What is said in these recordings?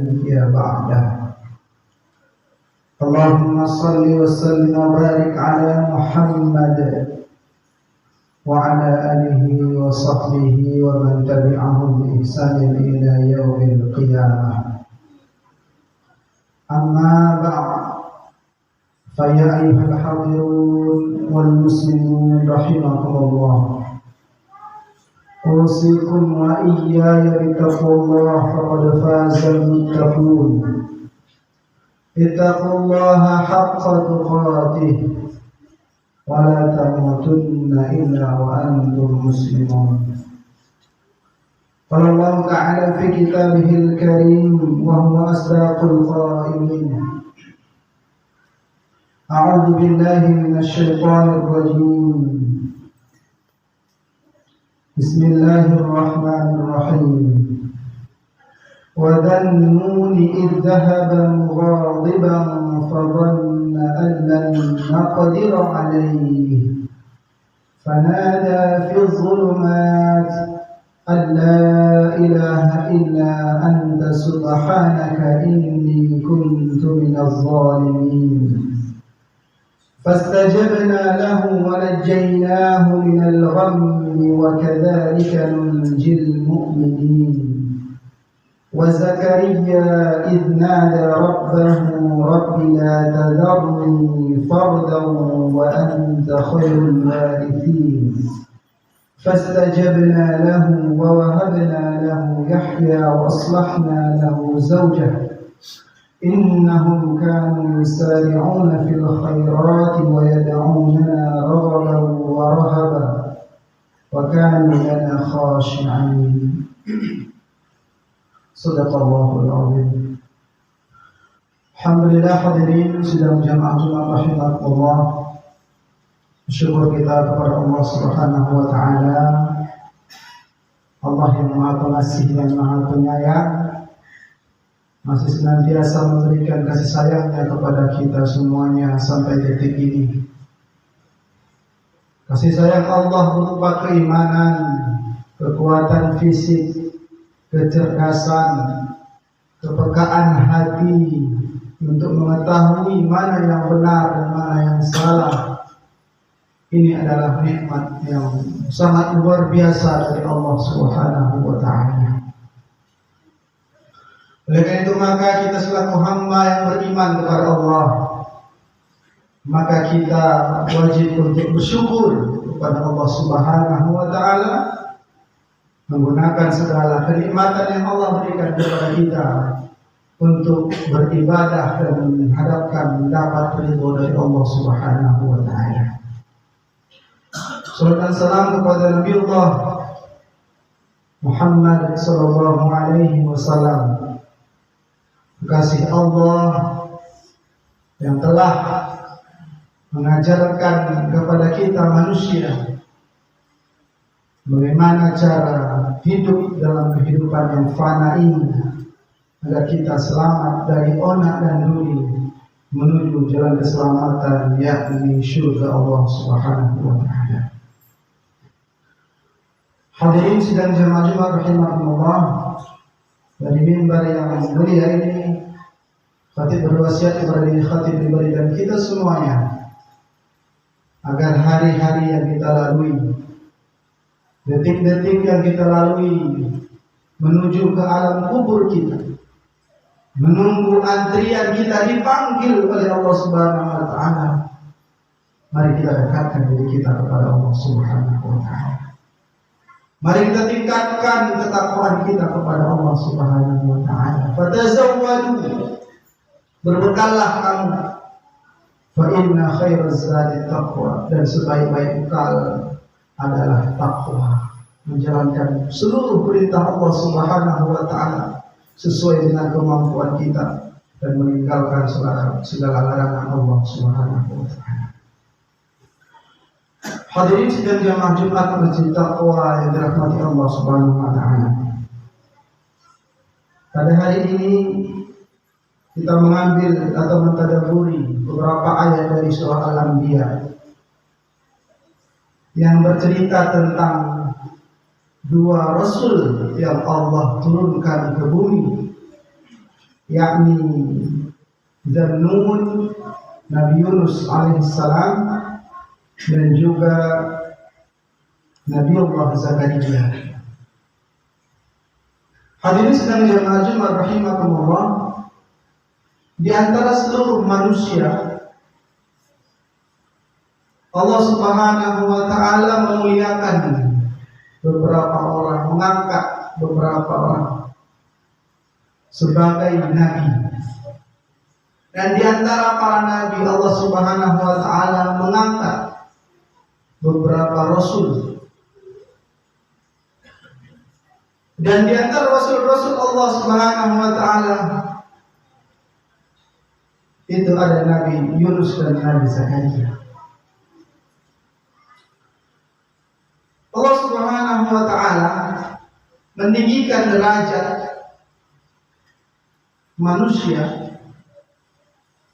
نبي بعده. اللهم صل وسلم وبارك على محمد وعلى آله وصحبه ومن تبعهم بإحسان إلى يوم القيامة. أما بعد، فيا أيها الحاضرون والمسلمون رحمكم الله، أوصيكم وإياي بتقوى الله فقد فاز المتقون. اتقوا الله حق تقاته ولا تموتن إلا وأنتم مسلمون. قال الله تعالى في كتابه الكريم وهو أصدق القائلين: أعوذ بالله من الشيطان الرجيم، بسم الله الرحمن الرحيم. وذا النون إذ ذهب مغاضبا فظن أن لن نقدر عليه فنادى في الظلمات أن لا إله إلا أنت سبحانك إني كنت من الظالمين. فاستجبنا له ونجيناه من الغم وكذلك ننجي المؤمنين. وزكريا إذ نادى ربه رب لا تذرني فردا وأنت خير الوارثين. فاستجبنا له ووهبنا له يحيى وأصلحنا له زوجه إنهم كانوا يسارعون في الخيرات ويدعوننا رغبا ورهبا وكانوا لنا خاشعين. Sadaqallahul azim. Alhamdulillah, hadirin sidang jamaah Jumat rahimakumullah. Syukur kita kepada Allah Subhanahu wa taala, Allah yang Maha Pengasih dan Maha Penyayang, masih senantiasa memberikan kasih sayangnya kepada kita semuanya sampai detik ini. Kasih sayang Allah berupa keimanan, kekuatan fisik, kecerdasan, kepekaan hati untuk mengetahui mana yang benar dan mana yang salah. Ini adalah nikmat yang sangat luar biasa dari Allah Subhanahu wa taala. Oleh karena itu, maka kita selaku hamba yang beriman kepada Allah, maka kita wajib untuk bersyukur kepada Allah Subhanahu wa taala, menggunakan segala kenikmatan yang Allah berikan kepada kita untuk beribadah dan menghadapkan mendapat ridho dari Allah Subhanahu wa taala. Salawat dan salam kepada Nabi Allah Muhammad sallallahu alaihi wasallam, kekasih Allah yang telah mengajarkan kepada kita manusia bagaimana cara hidup dalam kehidupan yang fana ini agar kita selamat dari onak dan duri menuju jalan keselamatan, yakni surga Allah Subhanahu wa taala. Hadirin sidang jamaah Jumat rahimakumullah, dari mimbar yang mulia ini khatib berwasiat kepada diri khatib pribadi dan kita semuanya agar hari-hari yang kita lalui, detik-detik yang kita lalui menuju ke alam kubur kita, menunggu antrian kita dipanggil oleh Allah Subhanahu wa taala, mari kita dekatkan diri kita kepada Allah Subhanahu wa taala. Mari kita tingkatkan ketakwaan kita kepada Allah Subhanahu wa taala. Fatazawwadu, berbekallah kamu. Fa inna khairaz zadi taqwa, dan sebaik-baik bekal adalah takwa, menjalankan seluruh perintah Allah Subhanahu wa taala sesuai dengan kemampuan kita dan meninggalkan segala larangan Allah Subhanahu wa taala. Hadirin sidang jamaah Jumat Masjid Taqwa yang dirahmati Allah Subhanahu wa taala. Pada hari ini kita mengambil atau mentadabburi beberapa ayat dari surah Al-Anbiya yang bercerita tentang dua rasul yang Allah turunkan ke bumi yakni Dzannun, Nabi Yunus alaihissalam, dan juga Nabi Allah Zakaria. Hadirin sedang jemaah Jumat rahimakumullah, di antara seluruh manusia Allah Subhanahu wa taala memuliakan beberapa orang, mengangkat beberapa orang sebagai nabi. Dan di antara para nabi Allah Subhanahu wa taala mengangkat beberapa rasul. Dan di antara rasul-rasul Allah Subhanahu wa taala itu ada Nabi Yunus dan Nabi Zakaria. Allah Subhanahu wa taala meninggikan derajat manusia.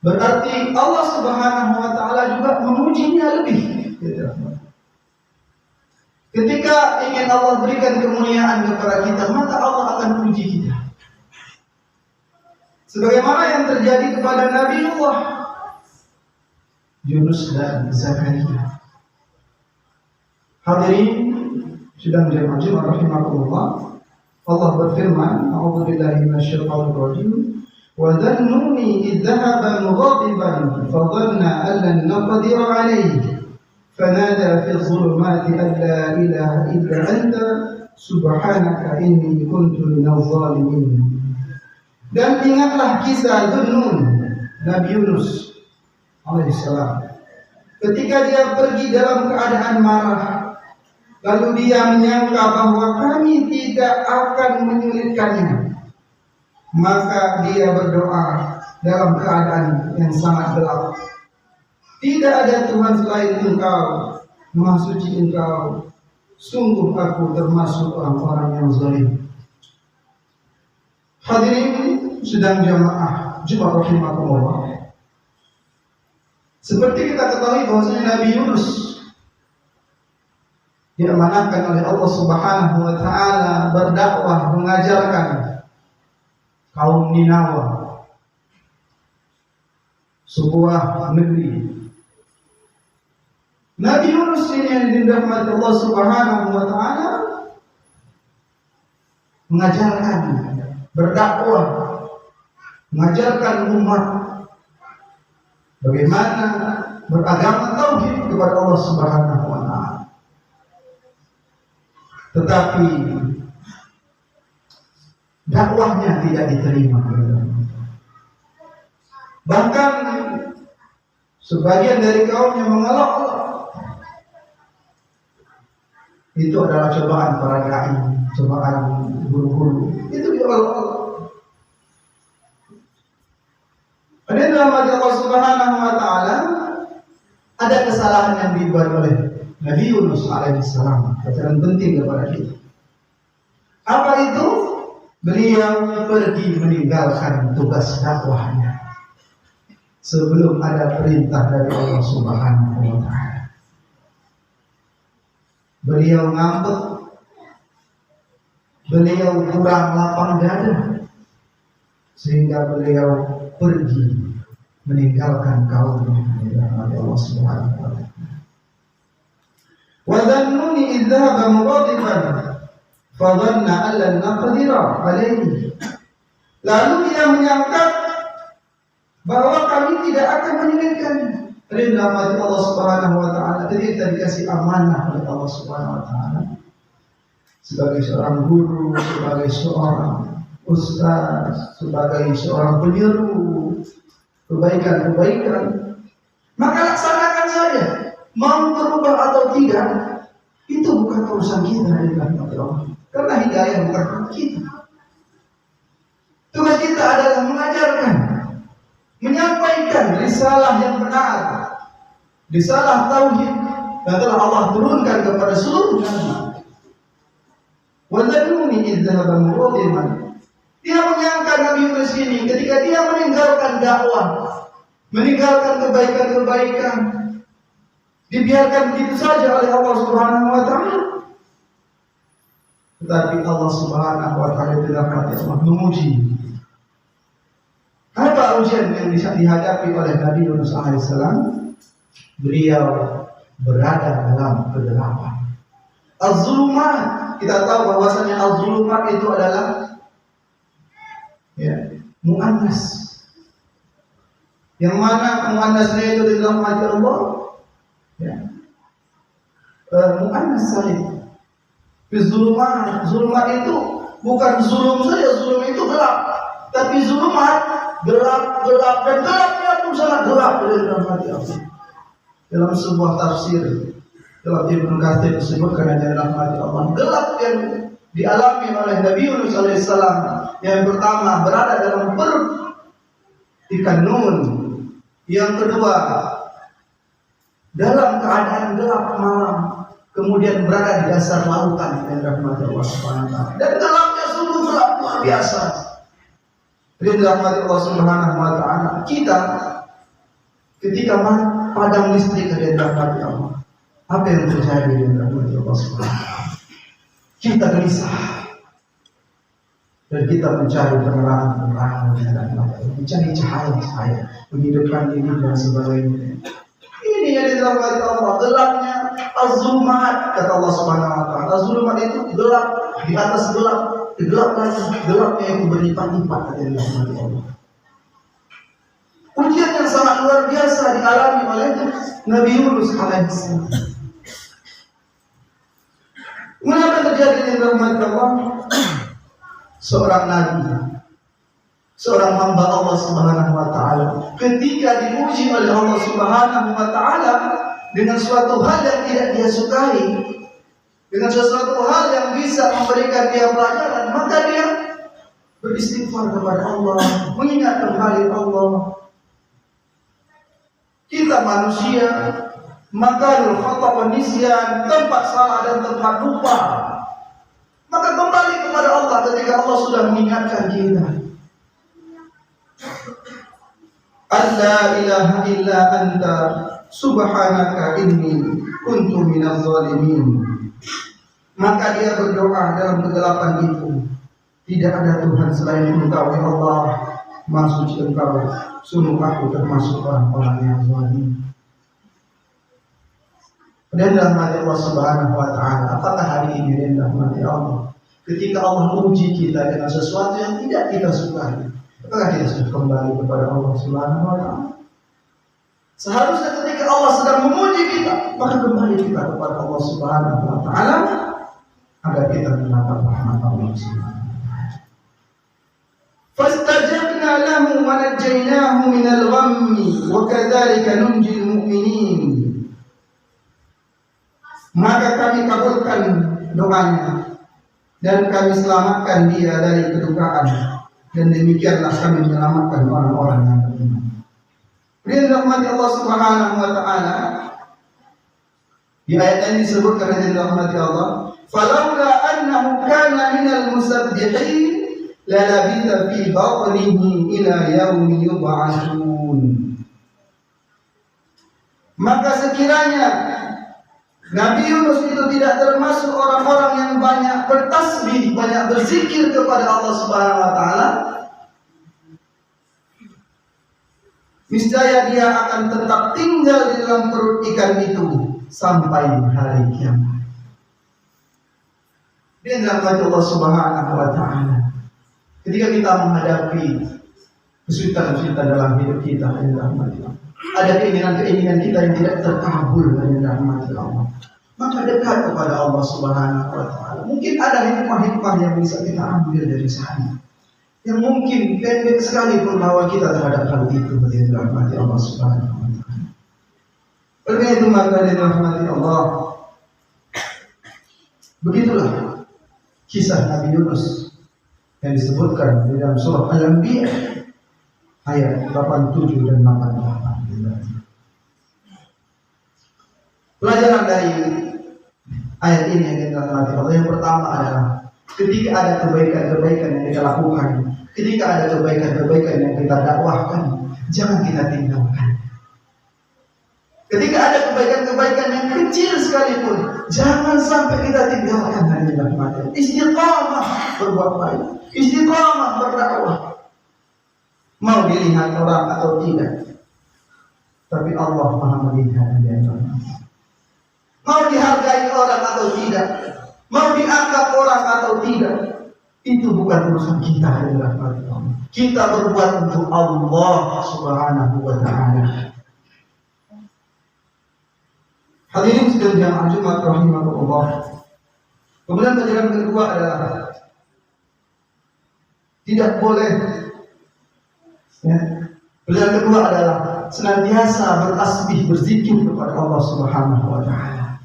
Berarti Allah Subhanahu wa taala juga memujinya lebih. Ketika ingin Allah berikan kemuliaan kepada kita, maka Allah akan puji kita. Sebagaimana yang terjadi kepada Nabi Allah Yunus dan Zakaria. Hadirin sedang jemaah rahimakumullah, Allah berfirman, A'udzubillahi minasyaitonir rajim. Wa dhannuni idh dhahaba mughadiban fa dhanna an lan naqdir alayhi fanada fi dhulumati an la ilaha illa anta subhanaka inni kuntu minadh dhalimin. Dan ingatlah kisah Dzannun, Nabi Yunus alaihissalam, ketika dia pergi dalam keadaan marah, lalu dia menyangka bahwa kami tidak akan menyulitkannya. Maka dia berdoa dalam keadaan yang sangat gelap. Tidak ada Tuhan selain Engkau, Maha Suci Engkau. Sungguh aku termasuk orang-orang yang zalim. Hadirin sedang jamaah Jumat rahimakumullah. Seperti kita ketahui bahwasanya Nabi Yunus diamanahkan oleh Allah Subhanahu wa taala berdakwah, mengajarkan kaum Ninawa, sebuah negeri. Nabi Yunus ini yang dirahmati Allah Subhanahu wa taala mengajarkan, berdakwah, mengajarkan umat bagaimana beragama tauhid kepada Allah Subhanahu wa taala. Tetapi dakwahnya tidak diterima. Bahkan sebagian dari kaumnya mengelak. Itu adalah cobaan para dai, cobaan guru-guru. Itu diolok-olok. Ada dalam Allah Subhanahu wa taala ada kesalahan yang dibuat oleh Nabi Yunus alaihissalam, pelajaran penting kepada kita. Apa itu? Beliau pergi meninggalkan tugas dakwahnya sebelum ada perintah dari Allah Subhanahu wa taala. Beliau ngambek, beliau kurang lapang dada, sehingga beliau pergi meninggalkan kaumnya dari Allah Subhanahu wa taala. Wa dhannuni idh dhahaba mughadiban fa dhanna an lan naqdir alayhi. Lalu dia menyangka bahwa kami tidak akan menyulitkannya. Rahmat Allah Subhanahu wa taala. Jadi kita dikasih amanah oleh Allah Subhanahu wa taala sebagai seorang guru, sebagai seorang ustaz, sebagai seorang penyeru kebaikan-kebaikan. Maka laksanakan saja. Mau berubah atau tidak, itu bukan urusan kita, karena hidayah bukan hak kita. Tugas kita adalah mengajarkan, menyampaikan risalah yang benar, risalah tauhid yang telah Allah turunkan kepada seluruh nabi. Wadzannuni idh dhahaba mughadiban. Dia menyangka Nabi Yunus ini ketika dia meninggalkan dakwah, meninggalkan kebaikan-kebaikan, dibiarkan begitu saja oleh Allah Subhanahu wa taala. Tetapi Allah Subhanahu wa taala tidak pernah memuji. ujian yang dihadapi oleh Nabi Yunus alaihissalam, beliau berada dalam kegelapan. Az-zulumat, kita tahu bahwasanya az-zulumat itu adalah muannas. Yang mana muannasnya itu dalam hati Allah? Muannas salim. Zulumat, zulumat itu bukan zulum saja, zulum itu gelap. Tapi zulumat gelap dan gelapnya pun sangat gelap dalam hati Allah. Dalam sebuah tafsir dalam Ibnu Katsir disebutkan dalam hati Allah, gelap yang dialami oleh Nabi Yunus alaihissalam yang pertama berada dalam perut ikan Nun, yang kedua dalam keadaan gelap malam, kemudian berada di dasar lautan yang dirahmati Allah Subhanahu wa taala. Dan gelapnya sungguh gelap luar biasa. Jadi dirahmati Allah Subhanahu wa taala, kita ketika padam listrik dari dirahmati Allah, apa yang terjadi di dirahmati Allah Subhanahu wa taala? Kita gelisah dan kita mencari penerangan di hadapan Allah, mencari cahaya menghidupkan diri dan sebagainya. Ini yang dirahmati Allah, gelapnya az-zulumat, kata Allah Subhanahu wa taala. Az-zulumat itu gelap, di atas gelap, gelap lagi, gelapnya itu berlipat-lipat, kata Allah. Ujian yang sangat luar biasa dialami oleh Nabi Yunus alaihissalam. Mengapa terjadi di rahmat Allah? Seorang nabi, seorang hamba Allah Subhanahu wa taala, ketika diuji oleh Allah Subhanahu wa taala dengan suatu hal yang tidak dia sukai, dengan sesuatu hal yang bisa memberikan dia pelajaran, maka dia beristighfar kepada Allah, mengingat kembali Allah. Kita manusia, makarul khata wa nisyan, tempat salah dan tempat lupa. Maka kembali kepada Allah ketika Allah sudah mengingatkan kita. La ilaha illa anta subhanaka inni kuntu minaz zalimin. Maka dia berdoa dalam kegelapan itu, tidak ada Tuhan selain Engkau ya Allah, Maha Suci Engkau, sungguh aku termasuk orang-orang yang zalim. Dan dalam hati Allah Subhanahu wa taala, apakah hari ini dalam hati Allah ketika Allah menguji kita dengan sesuatu yang tidak kita sukai, apakah kita sudah kembali kepada Allah Subhanahu wa taala? Seharusnya ketika Allah sedang menguji kita, maka kembali kita kepada Allah Subhanahu wa taala agar kita mendapat rahmat Allah Subhanahu wa taala. Fastajabna lahu wa najjaynahu minal ghammi wa kadzalika nunjil mu'minin. Maka kami kabulkan doanya dan kami selamatkan dia dari kedukaan, dan demikianlah kami menyelamatkan orang-orang yang beriman. Dengan rahmat Allah Subhanahu wa taala, di ayat ini disebutkan dengan rahmat Allah, falaula annahu kana minal musabbihin la labitha fi batnihi ila yaumi yub'atsun. Maka sekiranya Nabi Yunus itu tidak termasuk orang-orang yang banyak bertasbih, banyak berzikir kepada Allah Subhanahu wa taala, niscaya dia akan tetap tinggal di dalam perut ikan itu sampai hari kiamat. Dengan rahmat Allah Subhanahu wa taala, ketika kita menghadapi kesulitan-kesulitan dalam hidup kita, ada keinginan-keinginan kita yang tidak terkabul dengan rahmat Allah, maka dekat kepada Allah Subhanahu wa taala. Mungkin ada hikmah-hikmah yang bisa kita ambil dari sana, yang mungkin pendek sekali pembawa kita terhadap hal itu dengan rahmat Allah Subhanahu wa taala. Oleh itu maka dengan rahmat Allah, begitulah kisah Nabi Yunus yang disebutkan di dalam surah Al-Anbiya ayat 87 dan 88. Pelajaran dari ayat ini yang kita pelajari Allah, yang pertama adalah ketika ada kebaikan-kebaikan yang kita lakukan, ketika ada kebaikan-kebaikan yang kita dakwahkan, jangan kita tinggalkan. Ketika ada kebaikan-kebaikan yang kecil sekalipun, jangan sampai kita tinggalkan dari rahmat. Istiqamah berbuat baik, istiqamah berdakwah. mau dilihat orang atau tidak. Tapi Allah Maha melihat dia. Mau dihargai orang atau tidak, mau dianggap orang atau tidak, itu bukan urusan kita. Kita berbuat untuk Allah Subhanahu wa Ta'ala. Hadirin sedang jamaah Jumat rahimahullah. Kemudian pelajaran kedua adalah tidak boleh. Pelajaran kedua adalah senantiasa bertasbih, berzikir kepada Allah Subhanahu wa Ta'ala.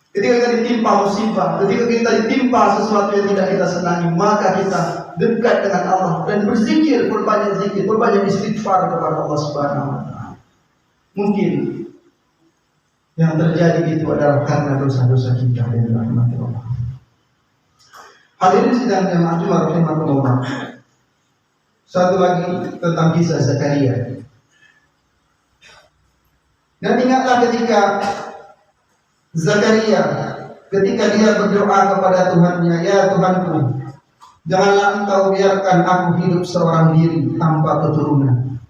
Ketika kita ditimpa musibah, ketika kita ditimpa sesuatu yang tidak kita senangi, maka kita dekat dengan Allah dan berzikir, berbanyak zikir, berbanyak istighfar kepada Allah Subhanahu wa Ta'ala. Mungkin yang terjadi itu adalah karena dosa-dosa kita dan rahmat Allah. Hadirin sidang jamaah Jumat rahimahullah. Satu lagi tentang kisah Zakaria. Dan ingatlah ketika Zakaria, ketika dia berdoa kepada Tuhannya, ya Tuhanku, janganlah Engkau biarkan aku hidup seorang diri tanpa keturunan,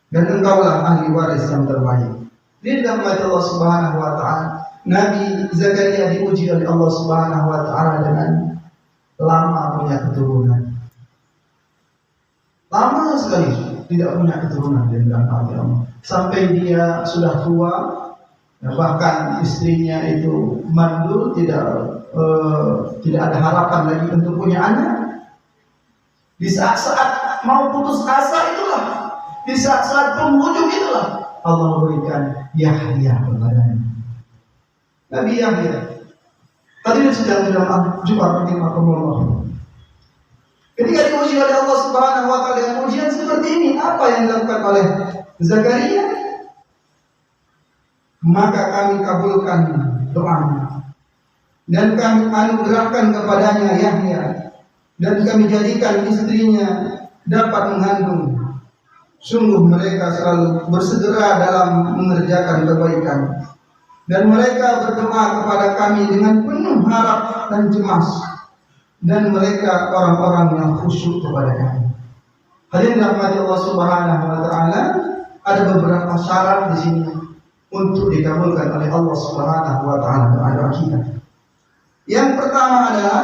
dan Engkaulah ahli waris yang terbaik. Di dalam Allah Subhanahu wa Ta'ala, Nabi Zakaria diuji oleh Allah Subhanahu wa Ta'ala dengan lama punya keturunan. Lama sekali tidak punya keturunan di dalam Allah. Sampai dia sudah tua, bahkan istrinya itu mandul, tidak ada harapan lagi untuk punya anak. Di saat-saat mau putus asa itulah, di saat-saat penghujung itulah Allah berikan Yahya kepadanya. Nabi Yahya. Hadirin sedang dalam Jumat rahimahullah. Ketika diuji oleh Allah Subhanahu wa Ta'ala dengan ujian seperti ini, apa yang dilakukan oleh Zakaria? Maka kami kabulkan doanya dan kami anugerahkan kepadanya Yahya, dan kami jadikan istrinya dapat mengandung. Sungguh mereka selalu bersegera dalam mengerjakan kebaikan, dan mereka berdoa kepada kami dengan penuh harap dan cemas, dan mereka orang-orang yang khusyuk kepada kami. Hadirin rahmati Allah Subhanahu wa Ta'ala, ada beberapa syarat di sini untuk dikabulkan oleh Allah Subhanahu wa Ta'ala doa kita. Yang pertama adalah